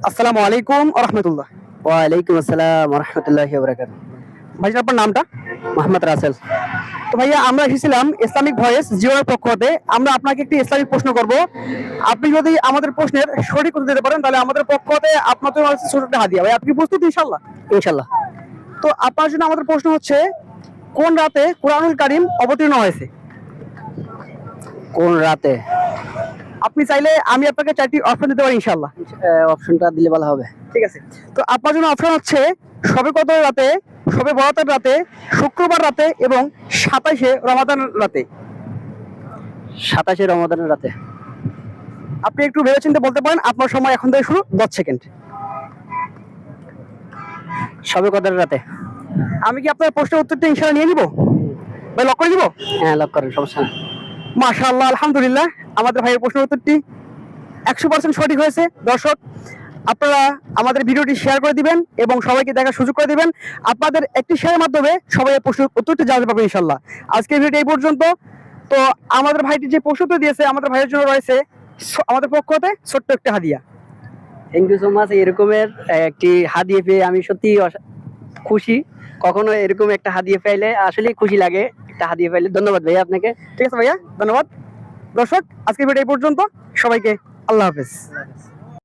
আসসালামু আলাইকুম ওয়া রাহমাতুল্লাহ। ওয়ালাইকুম আসসালাম ওয়া রাহমাতুল্লাহি ওয়া বারাকাতুহু। ভাইজান আপনার নামটা? মোহাম্মদ রাসেল। তো ভাইয়া আমরা এসেছিলাম ইসলামিক ভয়েস জিওর পক্ষ হতে। আমরা আপনাকে একটি ইসলামিক প্রশ্ন করব। আপনি যদি আমাদের প্রশ্নের সঠিক উত্তর দিতে পারেন তাহলে আমাদের পক্ষ হতে আপনার জন্য আছে ছোট একটা হাদিয়া। ভাই আপনি কি প্রস্তুত ইনশাআল্লাহ? ইনশাআল্লাহ। তো আপনার জন্য আমাদের প্রশ্ন হচ্ছে কোন রাতে কুরআনুল কারীম অবতীর্ণ হয়েছে? কোন রাতে? আপনি চাইলে আমি আপনাকে 4টি অপশন দিতে পারি ইনশাআল্লাহ। অপশনটা দিলে ভালো হবে। ঠিক আছে। তো আপনার জন্য অপশন হচ্ছে শবে কদরের রাতে, শবে বরাতের রাতে, শুক্রবার রাতে এবং 27শে রমাদান রাতে। 27শে রমাদানের রাতে। আপনি একটু ভেবেচিন্তে বলতে পারেন। আপনার সময় এখন থেকে শুরু 10 সেকেন্ড। শবে কদরের রাতে। আমি কি আপনার প্রশ্নের উত্তরটা ইনশাআল্লাহ নিয়ে নিব? ভাই লক করে দিব? হ্যাঁ, লক করেন, সমস্যা নেই। মাশাআল্লাহ, আলহামদুলিল্লাহ, আমাদের ভাইয়ের প্রশ্নের উত্তরটি 100% সঠিক হয়েছে। দর্শক, আপনারা আমাদের ভিডিওটি শেয়ার করে দিবেন এবং সবাইকে দেখার সুযোগ করে দিবেন। আপনাদের একটি শেয়ারের মাধ্যমে সবাই এই প্রশ্নের উত্তরটি জানতে পারবে ইনশাআল্লাহ। আজকের ভিডিও এই পর্যন্ত। তো আমাদের ভাইটি যে প্রশ্নটা দিয়েছে আমাদের ভাইয়ের জন্য রয়েছে আমাদের পক্ষ হতে ছোট্ট একটা হাদিয়া। Thank you so much. এরকমের একটি হাদিয়া পেয়ে আমি সত্যি খুশি। কখনো এরকম একটা হাদিয়া পাইলে আসলে খুশি লাগে। একটা হাদিয়া পাইলে ধন্যবাদ ভাইয়া আপনাকে। ঠিক আছে ভাইয়া, ধন্যবাদ। দর্শক, আজকের ভিডিও এই পর্যন্ত। সবাইকে আল্লাহ হাফেজ।